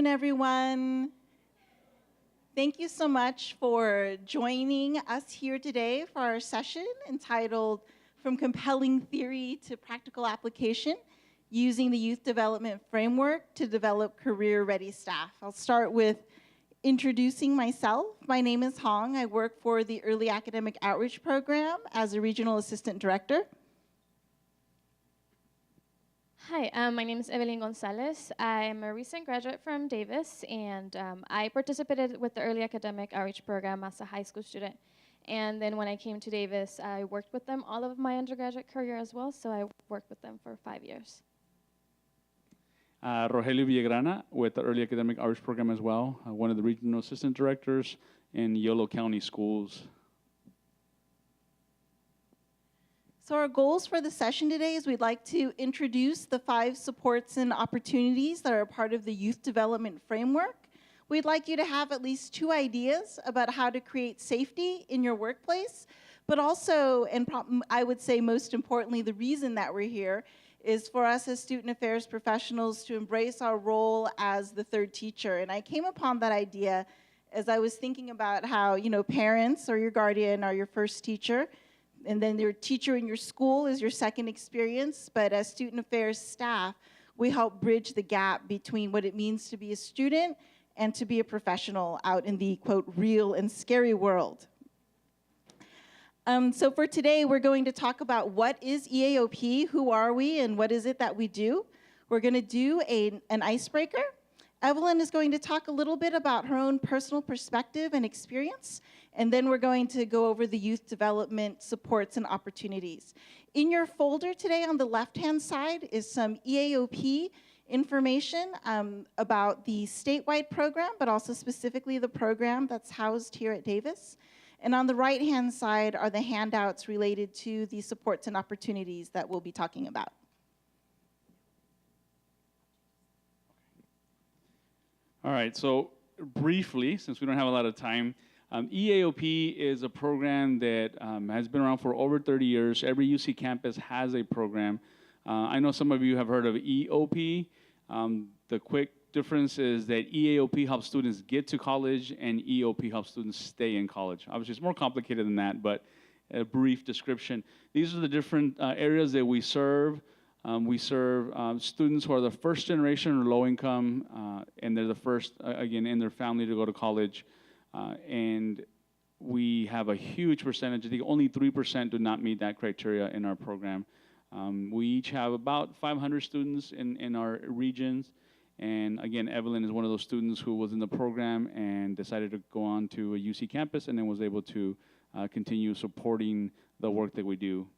afternoon, everyone. Thank you so much for joining us here today for our session entitled From Compelling Theory to Practical Application, Using the Youth Development Framework to Develop Career-Ready Staff. I'll start with introducing myself. My name is Hong. I work for the Early Academic Outreach Program as a Regional Assistant Director. Hi, my name is Evelyn Gonzalez. I'm a recent graduate from Davis, and I participated with the Early Academic Outreach Program as a high school student. And then when I came to Davis, I worked with them all of my undergraduate career as well, so I worked with them for 5 years. Rogelio Villagrana with the Early Academic Outreach Program as well, one of the Regional Assistant Directors in Yolo County Schools. So our goals for the session today is we'd like to introduce the 5 supports and opportunities that are part of the Youth Development Framework. We'd like you to have at least 2 ideas about how to create safety in your workplace, but also, and I would say most importantly, the reason that we're here is for us as student affairs professionals to embrace our role as the third teacher. And I came upon that idea as I was thinking about how, parents or your guardian are your first teacher, and then your teacher in your school is your second experience. But as student affairs staff, we help bridge the gap between what it means to be a student and to be a professional out in the, quote, real and scary world. So for today, we're going to talk about what is EAOP, who are we, and what is it that we do. We're going to do an icebreaker. Evelyn is going to talk a little bit about her own personal perspective and experience, and then we're going to go over the youth development supports and opportunities. In your folder today on the left-hand side is some EAOP information about the statewide program, but also specifically the program that's housed here at Davis. And on the right-hand side are the handouts related to the supports and opportunities that we'll be talking about. All right, so briefly, since we don't have a lot of time, EAOP is a program that has been around for over 30 years. Every UC campus has a program. I know some of you have heard of EAOP. The quick difference is that EAOP helps students get to college and EAOP helps students stay in college. Obviously, it's more complicated than that, but a brief description. These are the different areas that we serve. We serve students who are the first generation or low income, and they're the first, again, in their family to go to college. And we have a huge percentage. I think only 3% do not meet that criteria in our program. We each have about 500 students in our regions. And again, Evelyn is one of those students who was in the program and decided to go on to a UC campus and then was able to continue supporting the work that we do.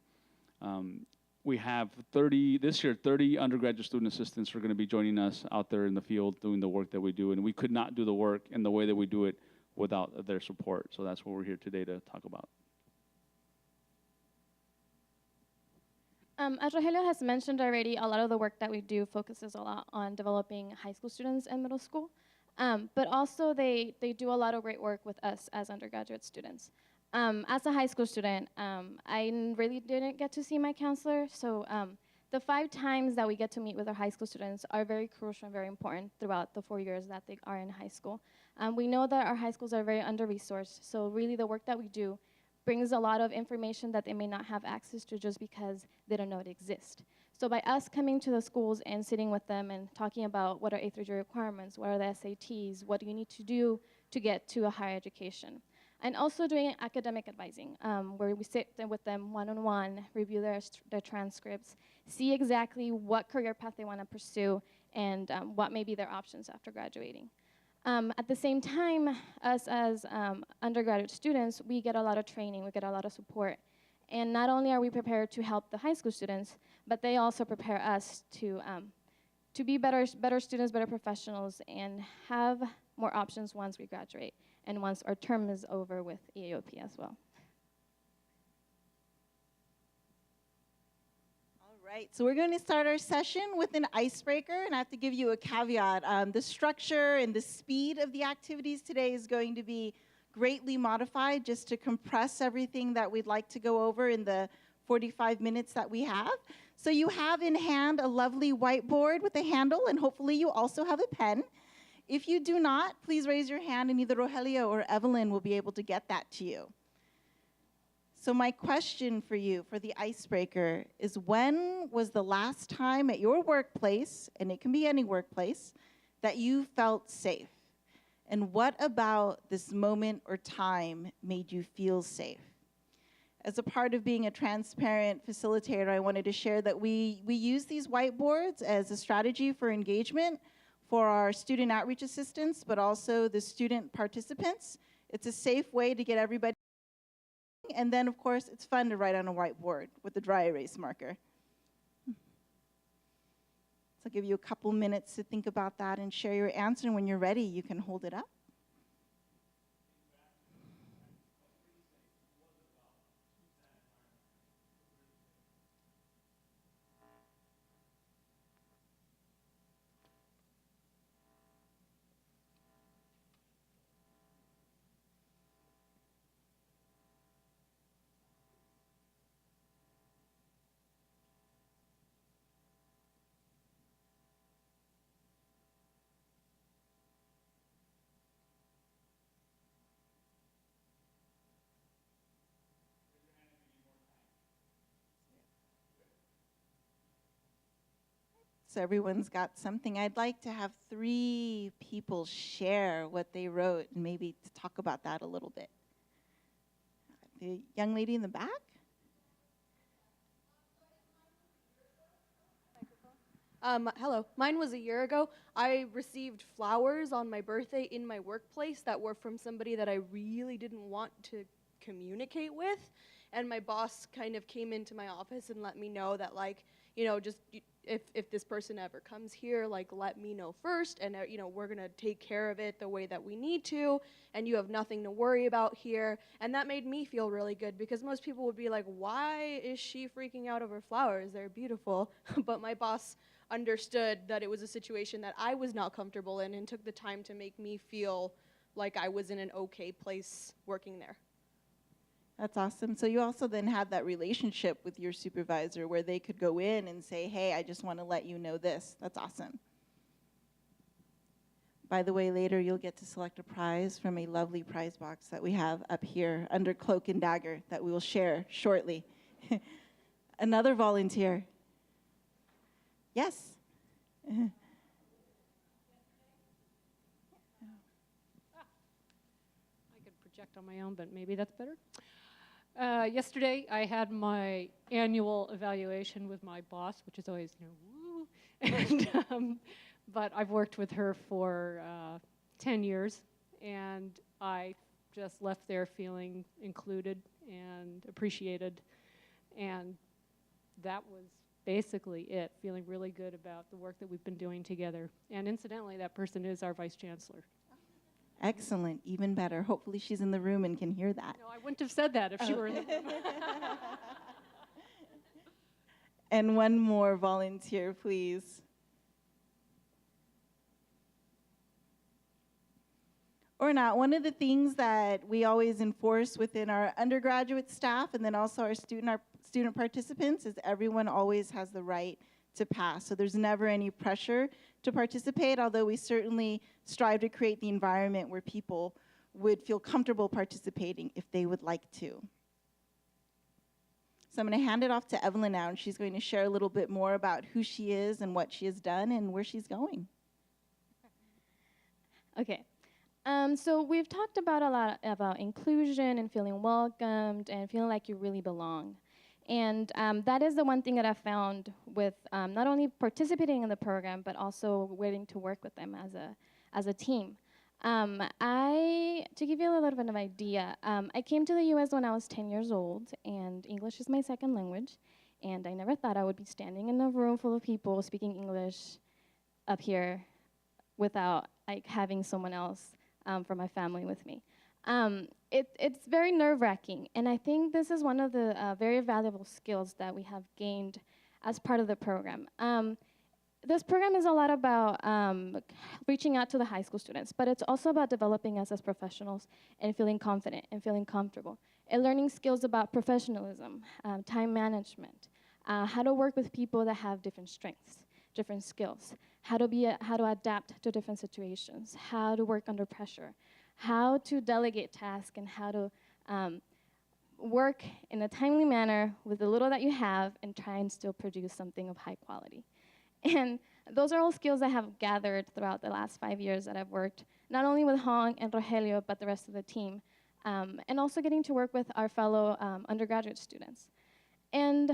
We have 30 undergraduate student assistants who are going to be joining us out there in the field doing the work that we do. And we could not do the work in the way that we do it without their support. So that's what we're here today to talk about. As Rogelio has mentioned already, a lot of the work that we do focuses a lot on developing high school students and middle school. But also they do a lot of great work with us as undergraduate students. As a high school student, I really didn't get to see my counselor, so the 5 times that we get to meet with our high school students are very crucial and very important throughout the 4 years that they are in high school. We know that our high schools are very under-resourced, so really the work that we do brings a lot of information that they may not have access to just because they don't know it exists. So by us coming to the schools and sitting with them and talking about what are A through G requirements, what are the SATs, what do you need to do to get to a higher education, and also doing academic advising, where we sit with them one-on-one, review their transcripts, see exactly what career path they want to pursue, and what may be their options after graduating. At the same time, us as undergraduate students, we get a lot of training, we get a lot of support. And not only are we prepared to help the high school students, but they also prepare us to be better students, better professionals, and have more options once we graduate and once our term is over with EAOP as well. Right, so we're going to start our session with an icebreaker, and I have to give you a caveat. The structure and the speed of the activities today is going to be greatly modified just to compress everything that we'd like to go over in the 45 minutes that we have. So you have in hand a lovely whiteboard with a handle, and hopefully you also have a pen. If you do not, please raise your hand and either Rogelio or Evelyn will be able to get that to you. So my question for you, for the icebreaker, is when was the last time at your workplace, and it can be any workplace, that you felt safe? And what about this moment or time made you feel safe? As a part of being a transparent facilitator, I wanted to share that we use these whiteboards as a strategy for engagement for our student outreach assistants, but also the student participants. It's a safe way to get everybody. And then, of course, it's fun to write on a whiteboard with a dry erase marker. So I'll give you a couple minutes to think about that and share your answer. And when you're ready, you can hold it up. So everyone's got something. I'd like to have 3 people share what they wrote and maybe to talk about that a little bit. The young lady in the back? Hello, mine was a year ago. I received flowers on my birthday in my workplace that were from somebody that I really didn't want to communicate with. And my boss kind of came into my office and let me know that, like, you know, just if this person ever comes here, like, let me know first, and you know, we're gonna take care of it the way that we need to, and you have nothing to worry about here. And that made me feel really good, because most people would be like, why is she freaking out over flowers? They're beautiful. But my boss understood that it was a situation that I was not comfortable in and took the time to make me feel like I was in an okay place working there. That's awesome. So you also then had that relationship with your supervisor where they could go in and say, hey, I just want to let you know this. That's awesome. By the way, later you'll get to select a prize from a lovely prize box that we have up here under Cloak and Dagger that we will share shortly. Another volunteer. Yes. I could project on my own, but maybe that's better. Yesterday, I had my annual evaluation with my boss, which is always, you know, woo. And, but I've worked with her for 10 years, and I just left there feeling included and appreciated, and that was basically it, feeling really good about the work that we've been doing together. And incidentally, that person is our Vice Chancellor. Excellent, even better. Hopefully she's in the room and can hear that. No, I wouldn't have said that if she were in the room. And one more volunteer, please. Or not, one of the things that we always enforce within our undergraduate staff and then also our student participants is everyone always has the right to pass. So there's never any pressure to participate, although we certainly strive to create the environment where people would feel comfortable participating if they would like to. So I'm going to hand it off to Evelyn now, and she's going to share a little bit more about who she is and what she has done and where she's going. Okay. So we've talked about a lot about inclusion and feeling welcomed and feeling like you really belong. And that is the one thing that I found with not only participating in the program, but also waiting to work with them as a team. To give you a little bit of an idea, I came to the US when I was 10 years old, and English is my second language. And I never thought I would be standing in a room full of people speaking English up here without like having someone else from my family with me. It's very nerve-wracking, and I think this is one of the very valuable skills that we have gained as part of the program. This program is a lot about reaching out to the high school students, but it's also about developing us as professionals and feeling confident and feeling comfortable, and learning skills about professionalism, time management, how to work with people that have different strengths, different skills, how to adapt to different situations, how to work under pressure, how to delegate tasks, and how to work in a timely manner with the little that you have and try and still produce something of high quality. And those are all skills I have gathered throughout the last 5 years that I've worked, not only with Hong and Rogelio, but the rest of the team, and also getting to work with our fellow undergraduate students. And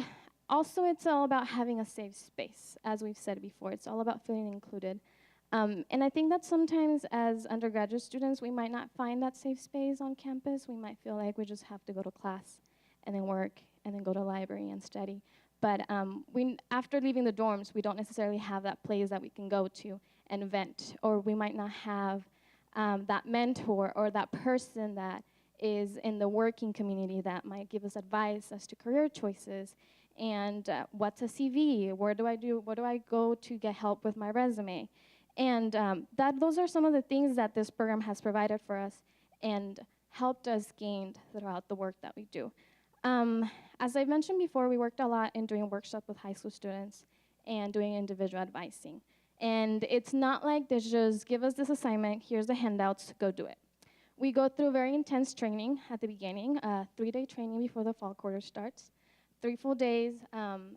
also, it's all about having a safe space. As we've said before, it's all about feeling included. And I think that sometimes as undergraduate students, we might not find that safe space on campus. We might feel like we just have to go to class and then work and then go to the library and study. But after leaving the dorms, we don't necessarily have that place that we can go to and vent, or we might not have that mentor or that person that is in the working community that might give us advice as to career choices and what's a CV, what do I go to get help with my resume. And those are some of the things that this program has provided for us and helped us gain throughout the work that we do. As I mentioned before, we worked a lot in doing workshops with high school students and doing individual advising. And it's not like they just give us this assignment, here's the handouts, go do it. We go through very intense training at the beginning, 3-day training before the fall quarter starts, 3 full days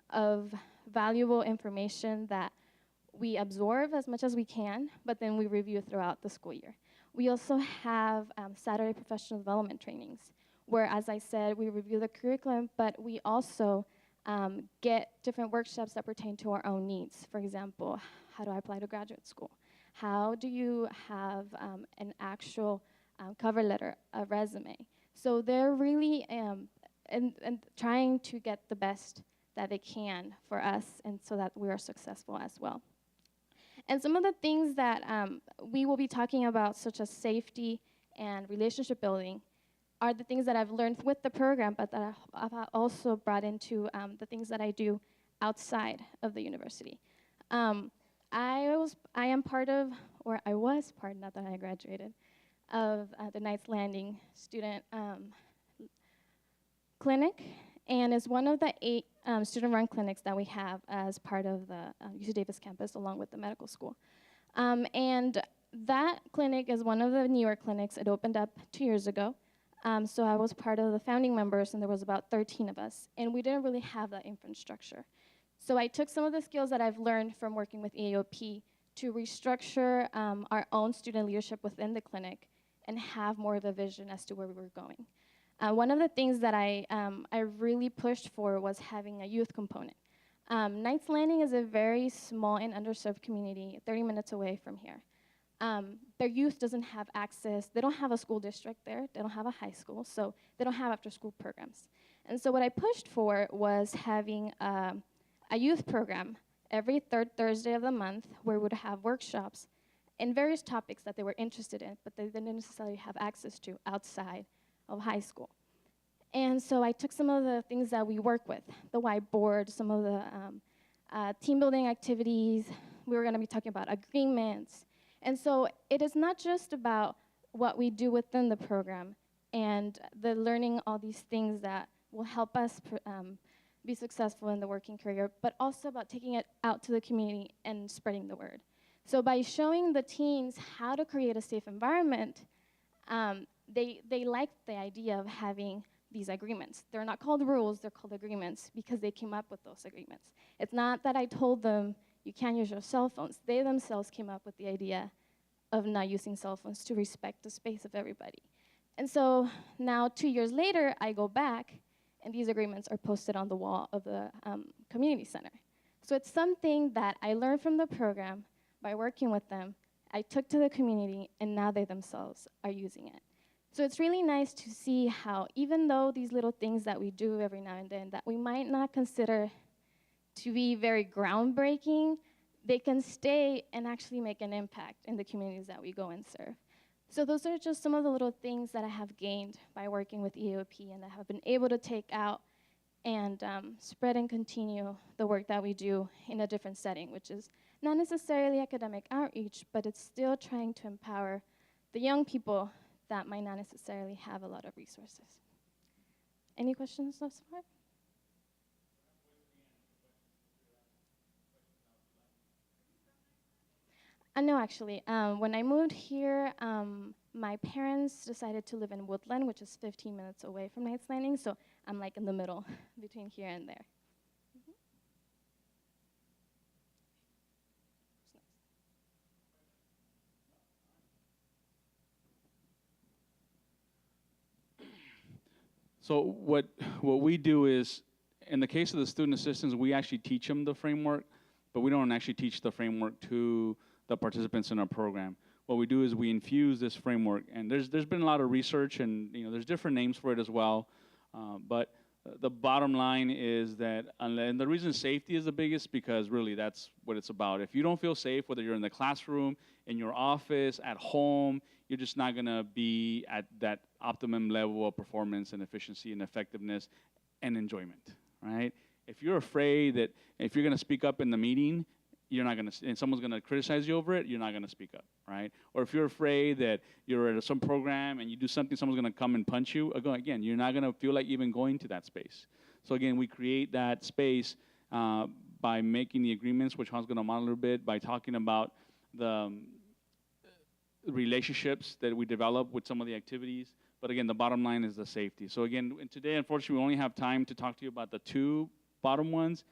of valuable information that we absorb as much as we can, but then we review throughout the school year. We also have Saturday professional development trainings, where, as I said, we review the curriculum, but we also get different workshops that pertain to our own needs. For example, how do I apply to graduate school? How do you have an actual cover letter, a resume? So they're really and trying to get the best that they can for us, and so that we are successful as well. And some of the things that we will be talking about, such as safety and relationship building, are the things that I've learned with the program, but that I've also brought into the things that I do outside of the university. I am part of, or I was part, not that I graduated, of the Knights Landing student clinic, and is one of the 8 student-run clinics that we have as part of the UC Davis campus, along with the medical school. And that clinic is one of the newer clinics. It opened up 2 years ago. So I was part of the founding members, and there was about 13 of us, and we didn't really have that infrastructure. So I took some of the skills that I've learned from working with EAOP to restructure our own student leadership within the clinic and have more of a vision as to where we were going. One of the things that I really pushed for was having a youth component. Knights Landing is a very small and underserved community, 30 minutes away from here. Their youth doesn't have access. They don't have a school district there. They don't have a high school, so they don't have after-school programs. And so what I pushed for was having a youth program every 3rd Thursday of the month, where we would have workshops in various topics that they were interested in, but they didn't necessarily have access to outside of high school. And so I took some of the things that we work with, the whiteboard, some of the team building activities. We were going to be talking about agreements. And so it is not just about what we do within the program and the learning all these things that will help us be successful in the working career, but also about taking it out to the community and spreading the word. So by showing the teens how to create a safe environment, they liked the idea of having these agreements. They're not called rules, they're called agreements because they came up with those agreements. It's not that I told them you can't use your cell phones. They themselves came up with the idea of not using cell phones to respect the space of everybody. And so now 2 years later, I go back and these agreements are posted on the wall of the community center. So it's something that I learned from the program by working with them. I took to the community, and now they themselves are using it. So it's really nice to see how, even though these little things that we do every now and then that we might not consider to be very groundbreaking, they can stay and actually make an impact in the communities that we go and serve. So those are just some of the little things that I have gained by working with EAOP, and I have been able to take out and spread and continue the work that we do in a different setting, which is not necessarily academic outreach, but it's still trying to empower the young people that might not necessarily have a lot of resources. Any questions thus far? No, actually. When I moved here, my parents decided to live in Woodland, which is 15 minutes away from Knights Landing, so I'm like in the middle between here and there. So what we do is, in the case of the student assistants, we actually teach them the framework, but we don't actually teach the framework to the participants in our program. What we do is we infuse this framework, and there's been a lot of research, and there's different names for it as well, but the bottom line is that, and the reason safety is the biggest, because really that's what it's about. If you don't feel safe, whether you're in the classroom, in your office, at home, you're just not going to be at that optimum level of performance and efficiency and effectiveness and enjoyment, right? If you're afraid that if you're going to speak up in the meeting, you're not going to, and someone's going to criticize you over it, you're not going to speak up, right? Or if you're afraid that you're at some program and you do something, someone's going to come and punch you, again, you're not going to feel like even going to that space. So again, we create that space by making the agreements, which Han's going to model a little bit, by talking about the relationships that we develop with some of the activities. But again, the bottom line is the safety. So again, today, unfortunately, we only have time to talk to you about the two bottom ones.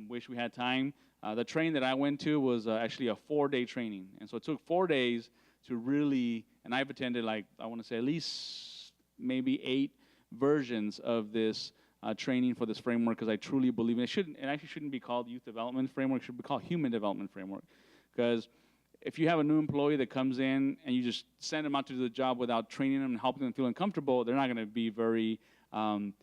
Wish we had time. The training that I went to was actually a 4-day training. And so it took 4 days to really, and I've attended like, I want to say at least maybe 8 versions of this training for this framework, because I truly believe it actually shouldn't be called youth development framework, it should be called human development framework. Because if you have a new employee that comes in and you just send them out to do the job without training them and helping them feel uncomfortable, they're not going to be very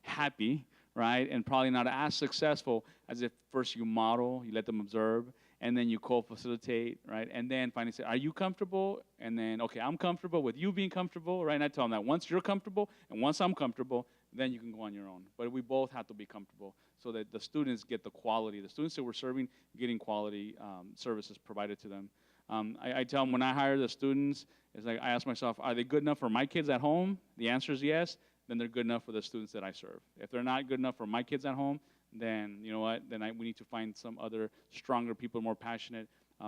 happy, right? And probably not as successful as if first you model, you let them observe, and then you co-facilitate, right? And then finally say, are you comfortable? And then, okay, I'm comfortable with you being comfortable, right? And I tell them that once you're comfortable and once I'm comfortable, then you can go on your own. But we both have to be comfortable so that the students get the quality. The students that we're serving, getting quality services provided to them. I tell them when I hire the students, it's like I ask myself, are they good enough for my kids at home? The answer is yes. Then they're good enough for the students that I serve. If they're not good enough for my kids at home, then you know what? Then we need to find some other stronger people, more passionate.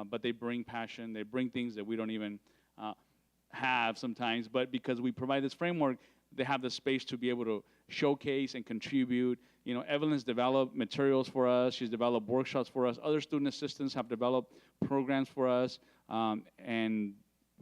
But they bring passion. They bring things that we don't even have sometimes. But because we provide this framework, they have the space to be able to showcase and contribute. Evelyn's developed materials for us. She's developed workshops for us. Other student assistants have developed programs for us. And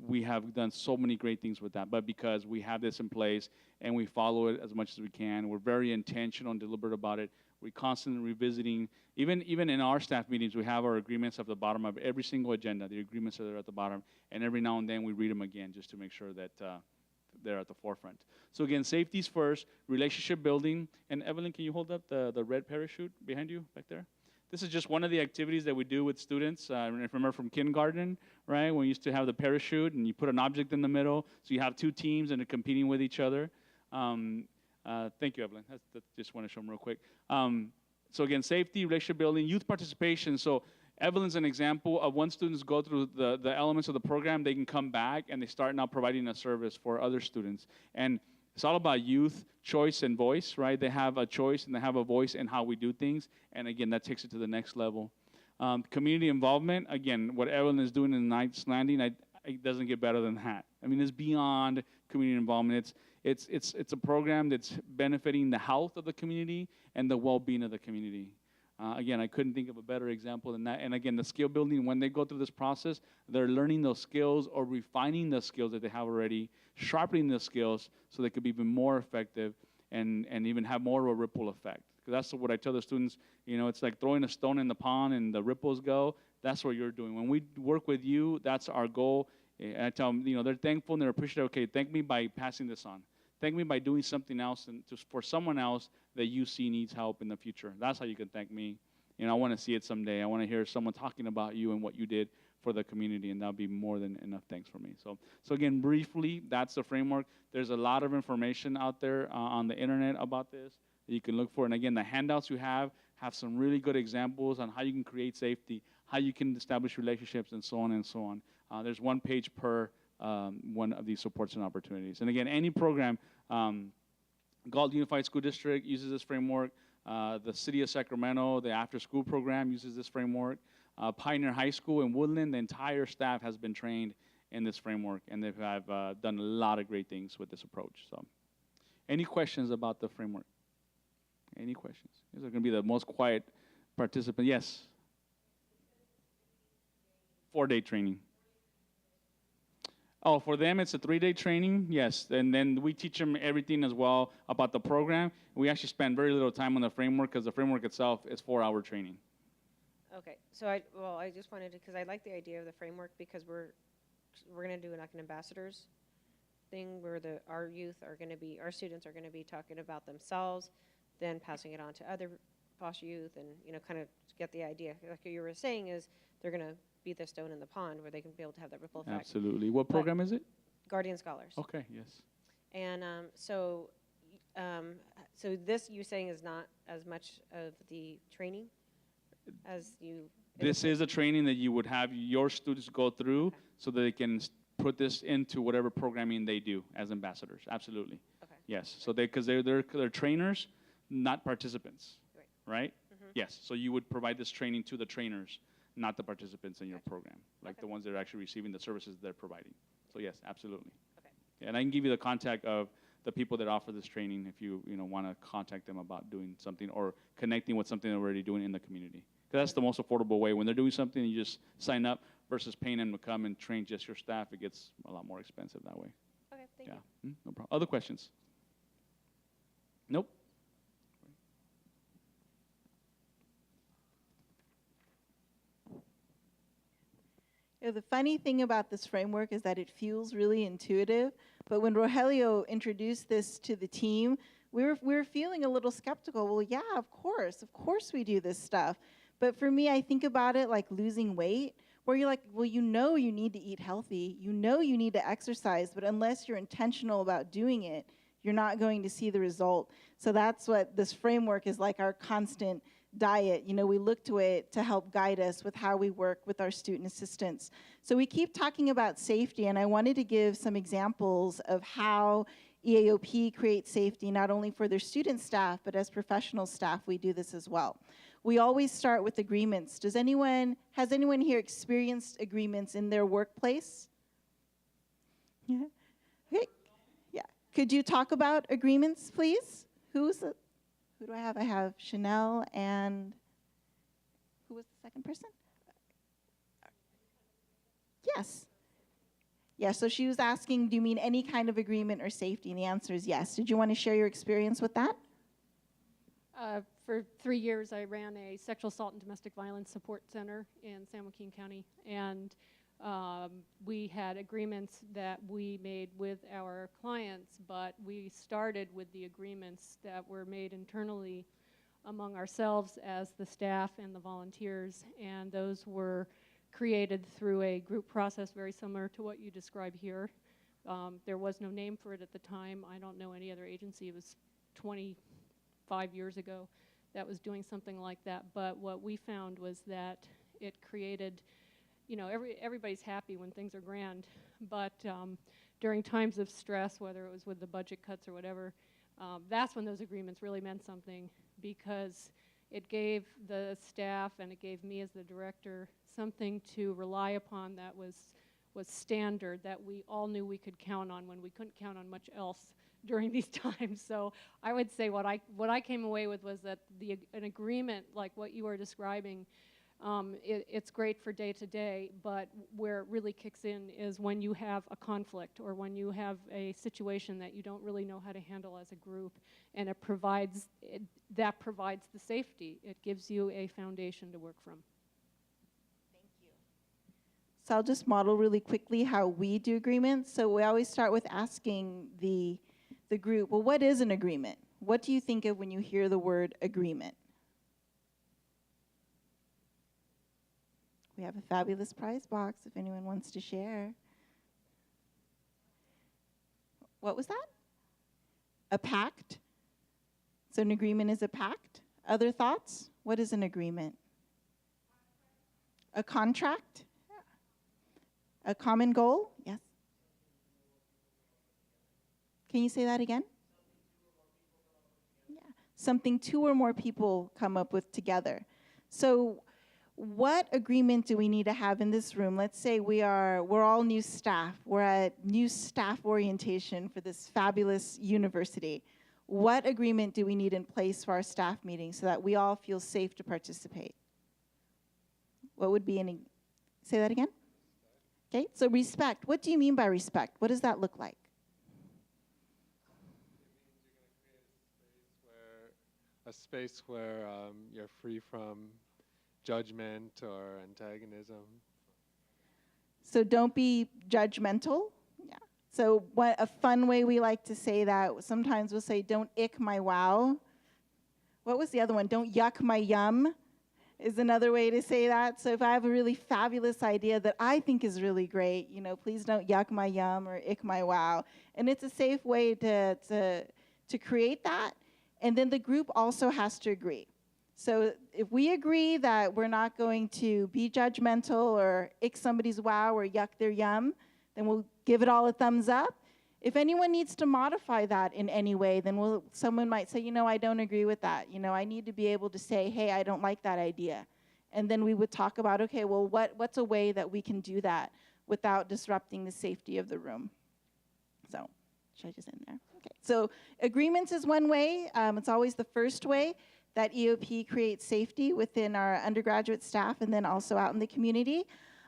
we have done so many great things with that. But because we have this in place and we follow it as much as we can, we're very intentional and deliberate about it. We're constantly revisiting. Even in our staff meetings, we have our agreements at the bottom of every single agenda. The agreements are there at the bottom. And every now and then we read them again just to make sure that they're at the forefront. So again, safety's first, relationship building. And Evelyn, can you hold up the red parachute behind you back there? This is just one of the activities that we do with students. I remember from kindergarten, right? When we used to have the parachute and you put an object in the middle. So you have 2 teams and they're competing with each other. Thank you, Evelyn. That's just want to show them real quick. So again, safety, relationship building, youth participation. So Evelyn's an example of when students go through the elements of the program, they can come back and they start now providing a service for other students. And it's all about youth, choice, and voice, right? They have a choice and they have a voice in how we do things. And again, that takes it to the next level. Community involvement, again, what Evelyn is doing in Knights Landing, it doesn't get better than that. I mean, it's beyond community involvement. It's a program that's benefiting the health of the community and the well-being of the community. Again, I couldn't think of a better example than that. And again, the skill building, when they go through this process, they're learning those skills or refining the skills that they have already, sharpening the skills so they could be even more effective and even have more of a ripple effect. Because that's what I tell the students, it's like throwing a stone in the pond and the ripples go. That's what you're doing. When we work with you, that's our goal. And I tell them, they're thankful and they're appreciative. Okay, thank me by passing this on. Thank me by doing something else and for someone else that you see needs help in the future. That's how you can thank me. I want to see it someday. I want to hear someone talking about you and what you did for the community, and that'll be more than enough thanks for me. So again, briefly, that's the framework. There's a lot of information out there on the internet about this that you can look for. And again, the handouts you have some really good examples on how you can create safety, how you can establish relationships, and so on and so on. There's 1 page per one of these supports and opportunities. And again, any program, Galt Unified School District uses this framework. The city of Sacramento, the after-school program uses this framework. Pioneer High School in Woodland, the entire staff has been trained in this framework, and they've done a lot of great things with this approach. So, any questions about the framework? Any questions? These are going to be the most quiet participant. Yes. 4-day training. Oh, for them it's a 3-day training, yes. And then we teach them everything as well about the program. We actually spend very little time on the framework because the framework itself is 4-hour training. Okay, so I just wanted to, because I like the idea of the framework, because we're going to do like an ambassadors thing where our students are going to be talking about themselves, then passing it on to other foster youth, and kind of get the idea. Like you were saying, is they're going to be the stone in the pond where they can be able to have that ripple effect. Absolutely. What program is it? Guardian Scholars. Okay. Yes. And so this you're saying is not as much of the training as you. This is a training that you would have your students go through, okay, so that they can put this into whatever programming they do as ambassadors. Absolutely. Okay. Yes. So because they're trainers, not participants. Right? Mm-hmm. Yes. So you would provide this training to the trainers, not the participants in your program, like the ones that are actually receiving the services they're providing. So yes, absolutely. Okay. Yeah, and I can give you the contact of the people that offer this training if you want to contact them about doing something or connecting with something they're already doing in the community. Because that's the most affordable way. When they're doing something, you just sign up versus paying them to come and train just your staff. It gets a lot more expensive that way. Okay, thank you. No problem. Other questions? Nope. The funny thing about this framework is that it feels really intuitive, but when Rogelio introduced this to the team, we were feeling a little skeptical. Well, yeah, of course we do this stuff. But for me, I think about it like losing weight, where you're like, well, you need to eat healthy, you need to exercise, but unless you're intentional about doing it, you're not going to see the result. So that's what this framework is like, our constant diet. We look to it to help guide us with how we work with our student assistants. So we keep talking about safety, and I wanted to give some examples of how EAOP creates safety, not only for their student staff, but as professional staff, we do this as well. We always start with agreements. Has anyone here experienced agreements in their workplace? Yeah. Okay. Yeah. Could you talk about agreements, please? Who do I have? I have Chanel and who was the second person? Yes. Yeah, so she was asking, do you mean any kind of agreement or safety? And the answer is yes. Did you want to share your experience with that? For 3 years, I ran a sexual assault and domestic violence support center in San Joaquin County, and we had agreements that we made with our clients, but we started with the agreements that were made internally among ourselves as the staff and the volunteers, and those were created through a group process very similar to what you describe here. There was no name for it at the time. I don't know any other agency. It was 25 years ago that was doing something like that, but what we found was that it created, everybody's happy when things are grand, but during times of stress, whether it was with the budget cuts or whatever, that's when those agreements really meant something, because it gave the staff and it gave me as the director something to rely upon that was standard, that we all knew we could count on when we couldn't count on much else during these times. So I would say what I came away with was that an agreement like what you are describing, it's great for day to day, but where it really kicks in is when you have a conflict or when you have a situation that you don't really know how to handle as a group, and that provides the safety. It gives you a foundation to work from. Thank you. So I'll just model really quickly how we do agreements. So we always start with asking the group, well, what is an agreement? What do you think of when you hear the word agreement? We have a fabulous prize box if anyone wants to share. What was that? A pact? So an agreement is a pact? Other thoughts? What is an agreement? A contract? Yeah. A common goal? Yes. Can you say that again? Yeah. something 2 or more people come up with together. So what agreement do we need to have in this room? Let's say we're all new staff. We're at new staff orientation for this fabulous university. What agreement do we need in place for our staff meeting so that we all feel safe to participate? What would be any, say that again? Okay, so respect. What do you mean by respect? What does that look like? A space where you're free from judgment or antagonism. So don't be judgmental. Yeah. So what a fun way we like to say that, sometimes we'll say, don't ick my wow. What was the other one? Don't yuck my yum is another way to say that. So if I have a really fabulous idea that I think is really great, you know, please don't yuck my yum or ick my wow. And it's a safe way to create that. And then the group also has to agree. So if we agree that we're not going to be judgmental or ick somebody's wow or yuck their yum, then we'll give it all a thumbs up. If anyone needs to modify that in any way, then someone might say, you know, I don't agree with that. You know, I need to be able to say, hey, I don't like that idea. And then we would talk about, okay, well, what's a way that we can do that without disrupting the safety of the room? So should I just end there? Okay. So agreements is one way. It's always the first way that EAOP creates safety within our undergraduate staff and then also out in the community.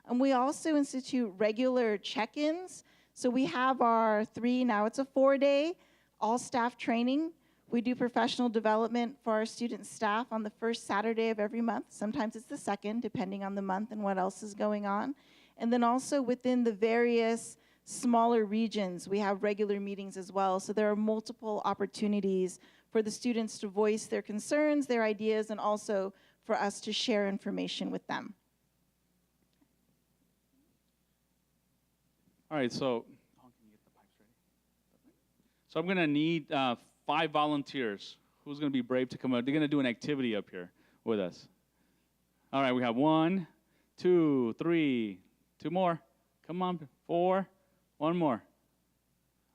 And we also institute regular check-ins. So we have our now it's a 4-day all-staff training. We do professional development for our student staff on the first Saturday of every month. Sometimes it's the second, depending on the month and what else is going on. And then also within the various smaller regions, we have regular meetings as well. So there are multiple opportunities for the students to voice their concerns, their ideas, and also for us to share information with them. All right, so I'm going to need 5 volunteers. Who's going to be brave to come up? They're going to do an activity up here with us. All right, we have 1, 2, 3, 2 more. Come on, 4, 1 more.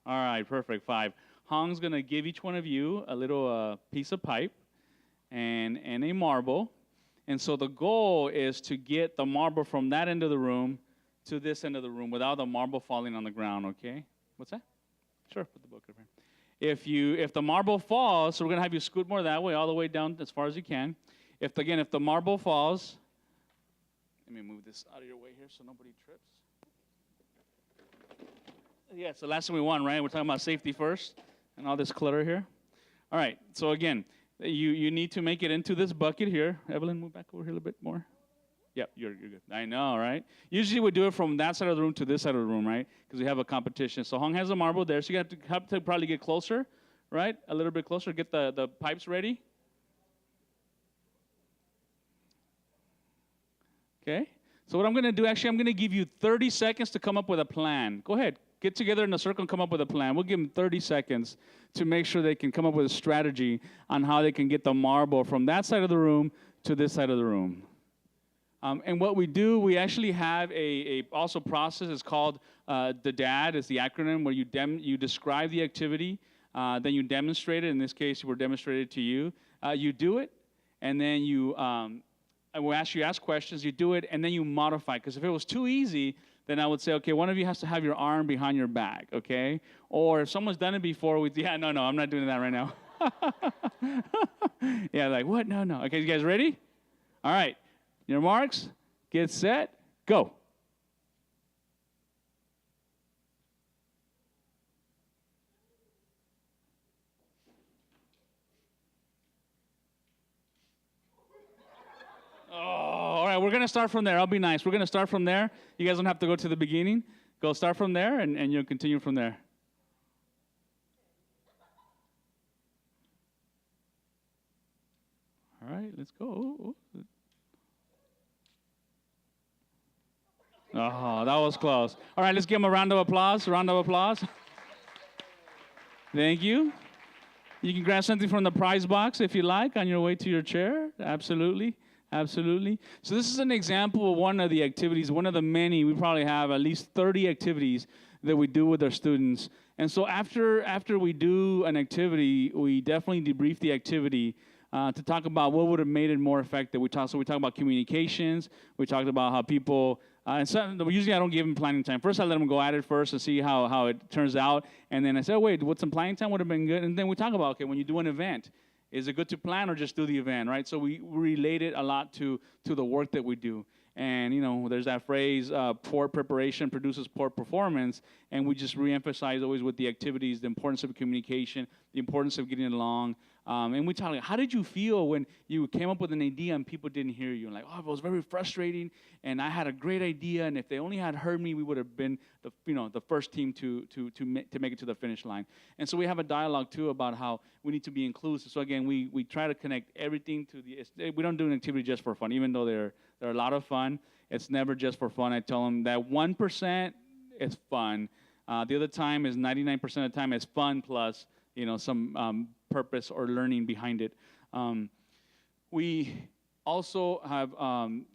All right, perfect, 5. Hong's going to give each one of you a little piece of pipe and a marble. And so the goal is to get the marble from that end of the room to this end of the room without the marble falling on the ground, okay? What's that? Sure, put the book over here. If the marble falls, so we're going to have you scoot more that way, all the way down as far as you can. If the marble falls, let me move this out of your way here so nobody trips. Yeah, it's the last thing we want, right? We're talking about safety first and all this clutter here. All right, so again, you need to make it into this bucket here. Evelyn, move back over here a little bit more. Yeah, you're good. I know, right? Usually we do it from that side of the room to this side of the room, right? Because we have a competition. So Hong has a marble there, so you have to probably get closer, right? A little bit closer. Get the pipes ready. Okay. So what I'm going to do, actually, I'm going to give you 30 seconds to come up with a plan. Go ahead. Get together in a circle and come up with a plan. We'll give them 30 seconds to make sure they can come up with a strategy on how they can get the marble from that side of the room to this side of the room. And what we do, we actually have a also process. It's called the DAD, is the acronym, where you describe the activity, then you demonstrate it. In this case, we're demonstrated to you. You do it, and then I will ask you questions. You do it, and then you modify. Because if it was too easy, then I would say, okay, one of you has to have your arm behind your back, okay? Or if someone's done it before, no, I'm not doing that right now. Yeah, like, what? No. Okay, you guys ready? All right. Your marks, get set, go. Oh, all right, we're going to start from there. I'll be nice. We're going to start from there. You guys don't have to go to the beginning. Go start from there, and you'll continue from there. All right, let's go. Oh, that was close. All right, let's give them a round of applause. Thank you. You can grab something from the prize box if you like on your way to your chair. Absolutely. So this is an example of one of the activities, one of the many. We probably have at least 30 activities that we do with our students. And so after we do an activity, we definitely debrief the activity to talk about what would have made it more effective. We talked about communications. We talked about how people, and usually I don't give them planning time. First, I let them go at it first and see how it turns out. And then I said, oh, wait, what some planning time would have been good? And then we talk about, okay, when you do an event, is it good to plan or just do the event, right? So we relate it a lot to the work that we do. And, there's that phrase, poor preparation produces poor performance. And we just reemphasize always with the activities, the importance of communication, the importance of getting along. And we talk, how did you feel when you came up with an idea and people didn't hear you? And like, oh, it was very frustrating, and I had a great idea, and if they only had heard me, we would have been the first team to make it to the finish line. And so we have a dialogue too about how we need to be inclusive. So again, we try to connect everything to we don't do an activity just for fun, even though they're a lot of fun. It's never just for fun. I tell them that 1% is fun. The other time is 99% of the time is fun plus some purpose or learning behind it. We also have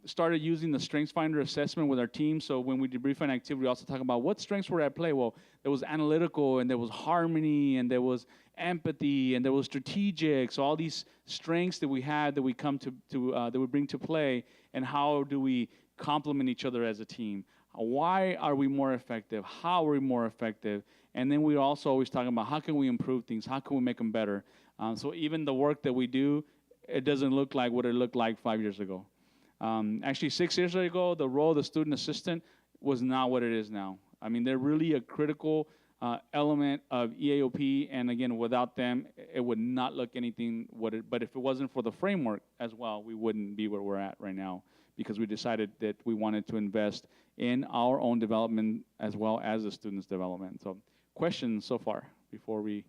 started using the Strengths Finder assessment with our team. So when we debrief an activity, we also talk about what strengths were at play. Well, there was analytical, and there was harmony, and there was empathy, and there was strategic. So all these strengths that we had that we come to that we bring to play, and how do we complement each other as a team? Why are we more effective? How are we more effective? And then we're also always talking about how can we improve things? How can we make them better? So even the work that we do, it doesn't look like what it looked like 5 years ago. Actually, 6 years ago, the role of the student assistant was not what it is now. I mean, they're really a critical element of EAOP, and again, without them, it would not look anything but if it wasn't for the framework as well, we wouldn't be where we're at right now, because we decided that we wanted to invest in our own development as well as the students' development. So questions so far before we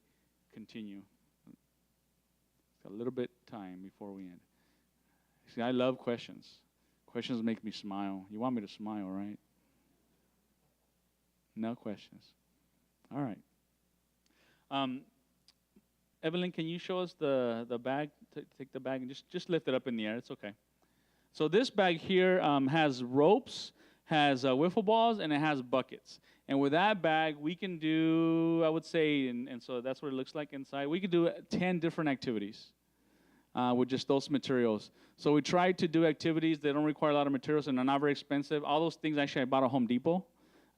continue? A little bit time before we end. See, I love questions. Questions make me smile. You want me to smile, right? No questions. All right. Evelyn, can you show us the bag? Take the bag and just lift it up in the air. It's okay. So this bag here has ropes, has wiffle balls, and it has buckets. And with that bag, we can do, I would say, and so that's what it looks like inside. We could do 10 different activities with just those materials. So we try to do activities that don't require a lot of materials and are not very expensive. All those things, actually, I bought at Home Depot.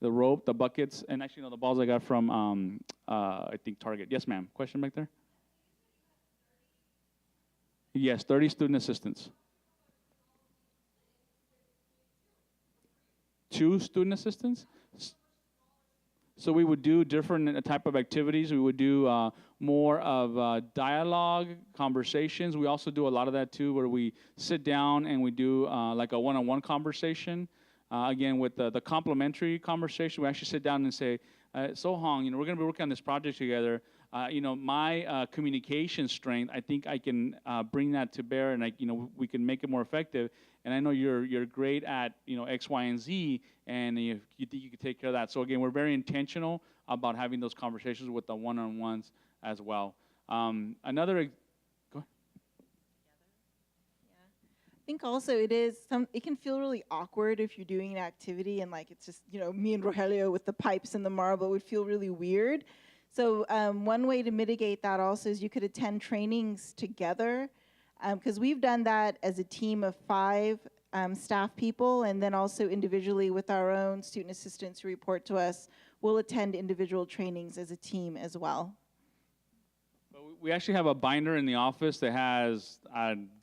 The rope, the buckets, and actually, the balls I got from, I think, Target. Yes, ma'am. Question back there? Yes, 30 student assistants. 2 student assistants? So we would do different type of activities. We would do more of dialogue, conversations. We also do a lot of that too, where we sit down and we do like a one-on-one conversation. Again, with the complementary conversation, we actually sit down and say, so Hong, we're going to be working on this project together. My communication strength, I think I can bring that to bear, and we can make it more effective. And I know you're great at X, Y, and Z, and if you think you can take care of that. So again, we're very intentional about having those conversations with the one-on-ones as well. Go ahead. I think also it can feel really awkward if you're doing an activity and like it's just me and Rogelio with the pipes and the marble. It would feel really weird. So one way to mitigate that also is you could attend trainings together, because we've done that as a team of 5 staff people, and then also individually with our own student assistants who report to us. We'll attend individual trainings as a team as well. We actually have a binder in the office that has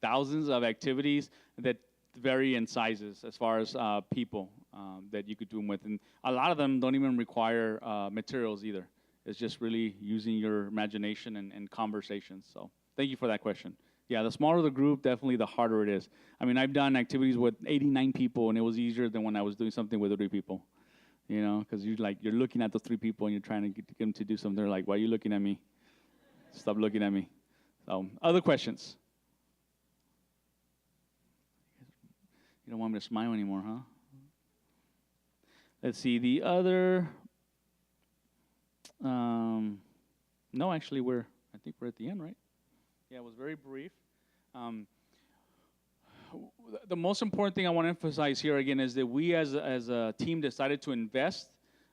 thousands of activities that vary in sizes as far as people that you could do them with. And a lot of them don't even require materials either. It's just really using your imagination and conversations. So thank you for that question. Yeah, the smaller the group, definitely the harder it is. I mean, I've done activities with 89 people, and it was easier than when I was doing something with 3 people. Because you're looking at those 3 people, and you're trying to get them to do something. They're like, why are you looking at me? Stop looking at me. So, other questions? You don't want me to smile anymore, huh? Let's see, the other... no, actually, I think we're at the end, right? Yeah, it was very brief. The most important thing I want to emphasize here again is that we as a team decided to invest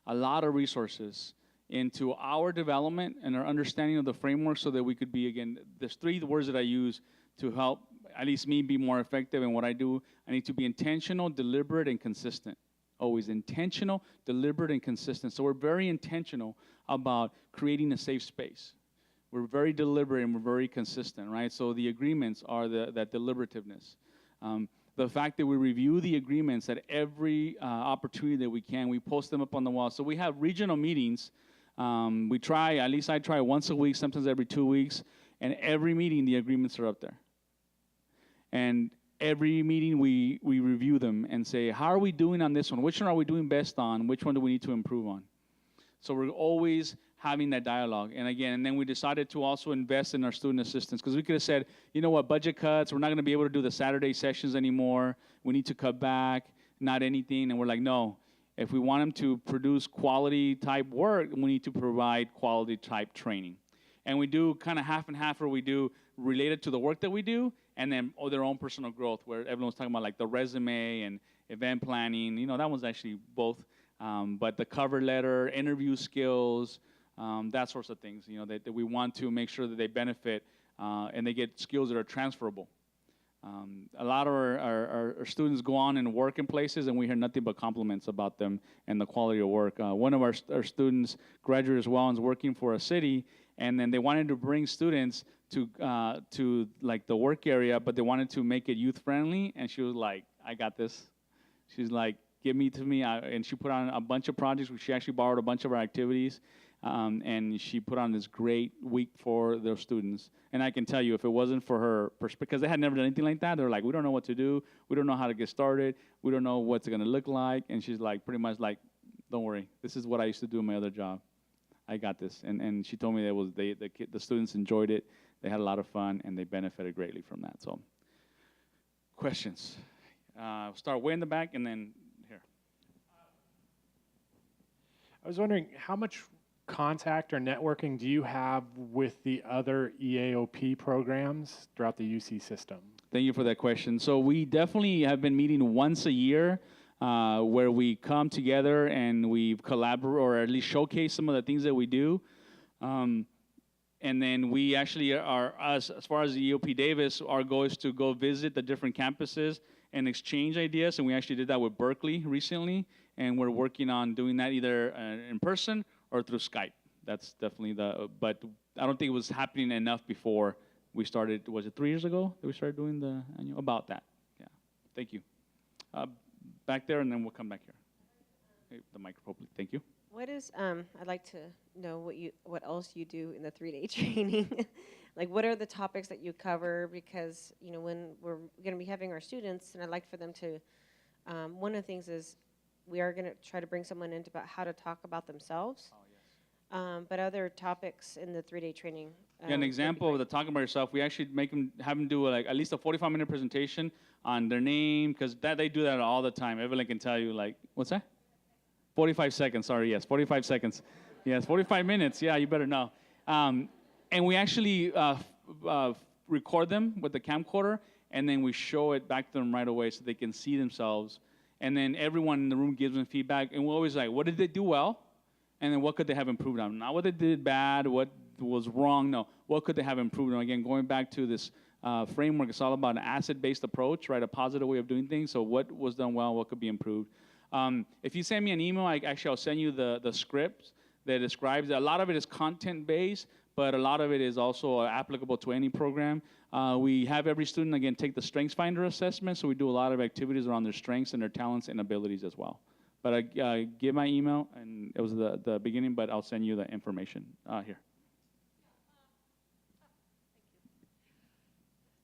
a lot of resources into our development and our understanding of the framework so that we could be, again, there's 3 words that I use to help at least me be more effective in what I do. I need to be intentional, deliberate, and consistent. Always intentional, deliberate, and consistent. So we're very intentional about creating a safe space. We're very deliberate and we're very consistent, right? So the agreements are that deliberativeness. The fact that we review the agreements at every opportunity that we can, we post them up on the wall. So we have regional meetings. We try, at least I try once a week, sometimes every 2 weeks, and every meeting the agreements are up there. And every meeting we review them and say, how are we doing on this one? Which one are we doing best on? Which one do we need to improve on? So we're always having that dialogue. And again, and then we decided to also invest in our student assistants because we could have said, you know what, budget cuts, we're not going to be able to do the Saturday sessions anymore. We need to cut back, not anything. And we're like, no, if we want them to produce quality type work, we need to provide quality type training. And we do kind of half and half where we do related to the work that we do and then their own personal growth where everyone was talking about like the resume and event planning. You know, that one's actually both. But the cover letter, interview skills, that sorts of things, you know, that we want to make sure that they benefit and they get skills that are transferable. A lot of our students go on and work in places and we hear nothing but compliments about them and the quality of work. One of our students graduated as well and is working for a city, and then they wanted to bring students to like the work area, but they wanted to make it youth friendly, and she was like, I got this. She's like, give me to me, and she put on a bunch of projects. She actually borrowed a bunch of our activities, and she put on this great week for their students. And I can tell you, if it wasn't for her, because they had never done anything like that, they were like, we don't know what to do. We don't know how to get started. We don't know what's going to look like. And she's like, pretty much like, don't worry. This is what I used to do in my other job. I got this. And she told me that the students enjoyed it. They had a lot of fun, and they benefited greatly from that. So, questions? Start way in the back, and then here. I was wondering, how much contact or networking do you have with the other EAOP programs throughout the UC system? Thank you for that question. So we definitely have been meeting once a year where we come together and we collaborate or at least showcase some of the things that we do. And then we actually are, as far as the EOP Davis, our goal is to go visit the different campuses and exchange ideas. And we actually did that with Berkeley recently. And we're working on doing that either in person or through Skype. That's definitely but I don't think it was happening enough before we started. Was it 3 years ago that we started doing the annual? About that, yeah. Thank you. Back there, and then we'll come back here. Okay, the microphone, please. Thank you. What is, I'd like to know what else you do in the 3-day training. Like, what are the topics that you cover? Because, you know, when we're going to be having our students, and I'd like for them to, one of the things is we are going to try to bring someone in about how to talk about themselves. Oh, yes. But other topics in the 3-day training. Yeah, an example of the talking about yourself, we actually have them do like at least a 45-minute presentation on their name, because they do that all the time. Evelyn can tell you, like, what's that? 45 seconds, sorry, yes, 45 seconds. Yes, 45 minutes, yeah, you better know. And we actually record them with the camcorder, and then we show it back to them right away so they can see themselves. And then everyone in the room gives them feedback, and we're always like, what did they do well? And then what could they have improved on? Not what they did bad, what was wrong, no. What could they have improved on? Again, going back to this framework, it's all about an asset-based approach, right, a positive way of doing things. So what was done well, what could be improved? If you send me an email, I'll send you the script that describes it. A lot of it is content-based, but a lot of it is also applicable to any program. We have every student, again, take the Strengths Finder assessment, so we do a lot of activities around their strengths and their talents and abilities as well. But I give my email, and it was the beginning, but I'll send you the information here.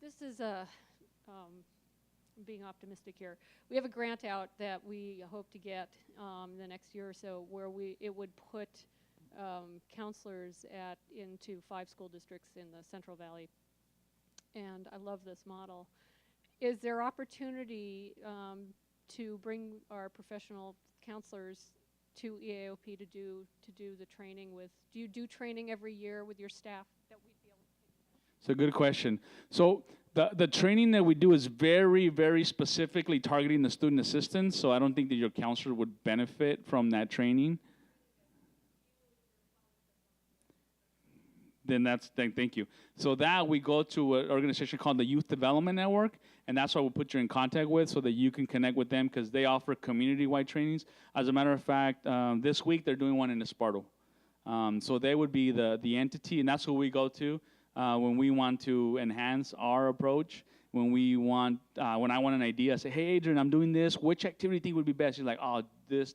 This is being optimistic here. We have a grant out that we hope to get the next year or so, where it would put counselors into 5 school districts in the Central Valley. And I love this model. Is there opportunity to bring our professional counselors to EAOP to do the training with? Do you do training every year with your staff that we'd be able to take? It's a good question. So the training that we do is very, very specifically targeting the student assistants, so I don't think that your counselor would benefit from that training. then thank you. So that we go to an organization called the Youth Development Network, and that's what we'll put you in contact with so that you can connect with them because they offer community-wide trainings. As a matter of fact, this week they're doing one in Esparto. So they would be the entity, and that's who we go to when we want to enhance our approach. When we want, when I want an idea, I say, hey, Adrian, I'm doing this. Which activity do you think would be best? He's like, oh, this.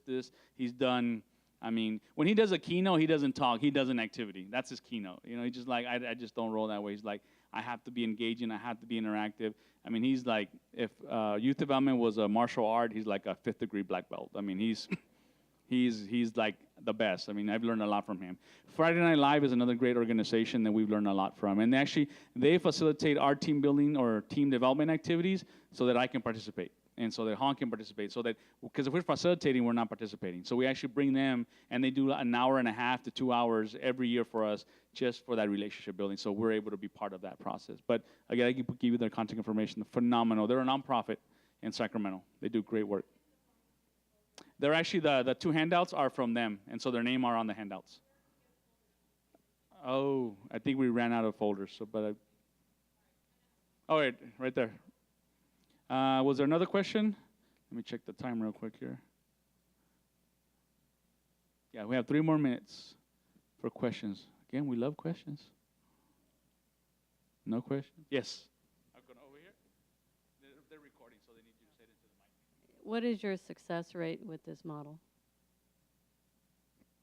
He's done. I mean, when he does a keynote, he doesn't talk. He does an activity. That's his keynote. You know, he's just like, I just don't roll that way. He's like, I have to be engaging. I have to be interactive. I mean, he's like, if youth development was a martial art, he's like a 5th degree black belt. I mean, he's like the best. I mean, I've learned a lot from him. Friday Night Live is another great organization that we've learned a lot from. And they facilitate our team building or team development activities so that I can participate. And so that Han can participate. So that, because if we're facilitating, we're not participating. So we actually bring them, and they do an hour and a half to 2 hours every year for us just for that relationship building. So we're able to be part of that process. But again, I can give you their contact information. Phenomenal. They're a nonprofit in Sacramento. They do great work. They're actually, the 2 handouts are from them, and so their name are on the handouts. Oh, I think we ran out of folders, so, oh, wait, right there. Was there another question? Let me check the time real quick here. Yeah, we have 3 more minutes for questions. Again, we love questions. No question? Yes. I'm going over here. They're recording, so they need you to say it into the mic. What is your success rate with this model?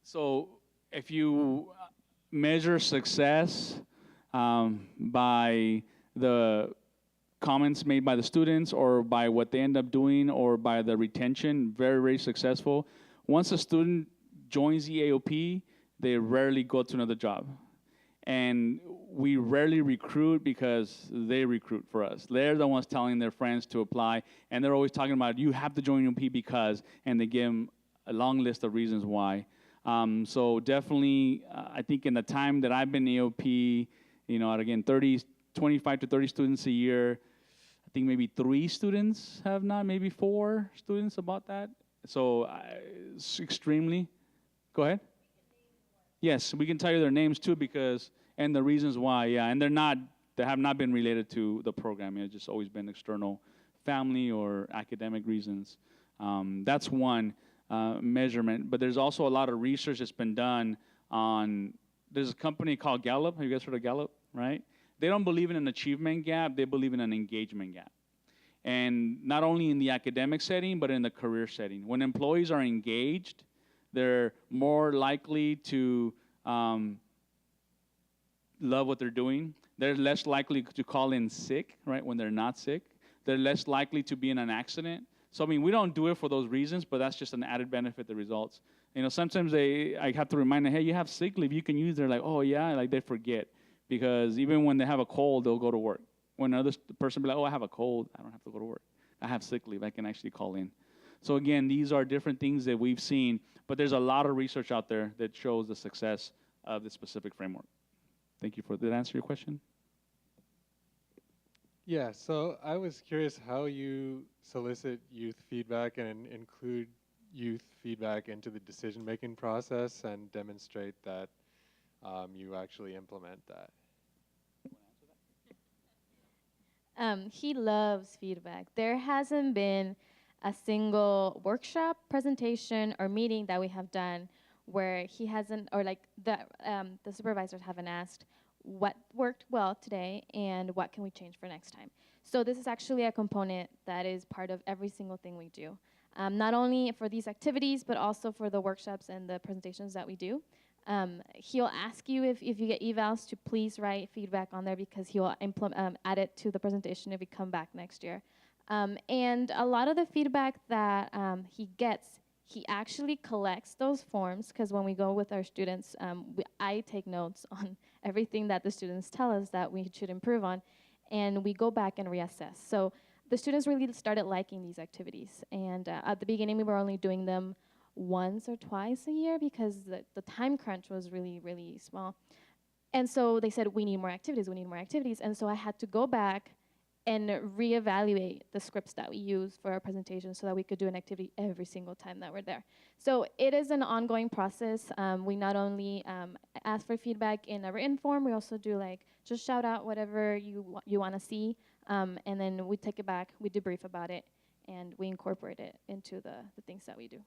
So if you measure success by the comments made by the students or by what they end up doing or by the retention, very, very successful. Once a student joins EAOP, they rarely go to another job. And we rarely recruit because they recruit for us. They're the ones telling their friends to apply, and they're always talking about, you have to join EAOP because, and they give them a long list of reasons why. So definitely, I think in the time that I've been EAOP, you know, again, 25 to 30 students a year, I think maybe 3 students have not, maybe 4 students about that. So it's extremely, go ahead. Yes, we can tell you their names too because, and the reasons why, yeah, and they have not been related to the program. It's just always been external family or academic reasons. That's one measurement, but there's also a lot of research that's been done on, there's a company called Gallup. Have you guys heard of Gallup, right? They don't believe in an achievement gap, they believe in an engagement gap. And not only in the academic setting, but in the career setting. When employees are engaged, they're more likely to love what they're doing. They're less likely to call in sick, right, when they're not sick. They're less likely to be in an accident. So, I mean, we don't do it for those reasons, but that's just an added benefit that results. You know, sometimes I have to remind them, hey, you have sick leave, you can use. They're like, oh, yeah, like they forget. Because even when they have a cold, they'll go to work. When another person be like, oh, I have a cold, I don't have to go to work. I have sick leave, I can actually call in. So again, these are different things that we've seen, but there's a lot of research out there that shows the success of this specific framework. Thank you for, did that answer your question? Yeah, so I was curious how you solicit youth feedback and include youth feedback into the decision-making process and demonstrate that you actually implement that. He loves feedback. There hasn't been a single workshop, presentation, or meeting that we have done where he hasn't, or like the supervisors haven't asked what worked well today and what can we change for next time. So this is actually a component that is part of every single thing we do. Not only for these activities, but also for the workshops and the presentations that we do. He'll ask you if you get evals to please write feedback on there because he'll add it to the presentation if we come back next year. And a lot of the feedback that he gets, he actually collects those forms because when we go with our students, I take notes on everything that the students tell us that we should improve on, and we go back and reassess. So the students really started liking these activities. And at the beginning, we were only doing them once or twice a year because the time crunch was really, really small. And so they said, we need more activities, we need more activities. And so I had to go back and reevaluate the scripts that we use for our presentation so that we could do an activity every single time that we're there. So it is an ongoing process. We not only ask for feedback in a written form, we also do like just shout out whatever you want to see, and then we take it back, we debrief about it, and we incorporate it into the things that we do.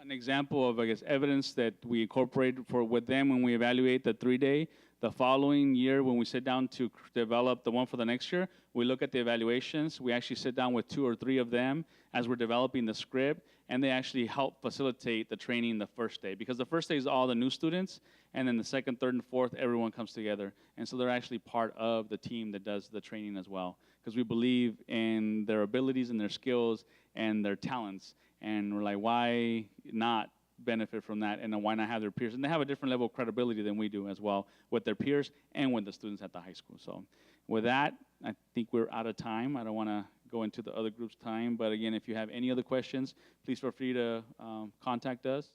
An example of, I guess, evidence that we incorporate with them when we evaluate the 3-day. The following year, when we sit down to develop the one for the next year, we look at the evaluations. We actually sit down with 2 or 3 of them as we're developing the script, and they actually help facilitate the training the first day. Because the first day is all the new students, and then the second, third, and fourth, everyone comes together. And so they're actually part of the team that does the training as well. Because we believe in their abilities and their skills and their talents. And we're like, why not benefit from that, and why not have their peers? And they have a different level of credibility than we do as well with their peers and with the students at the high school. So with that, I think we're out of time. I don't want to go into the other group's time, but again, if you have any other questions, please feel free to contact us.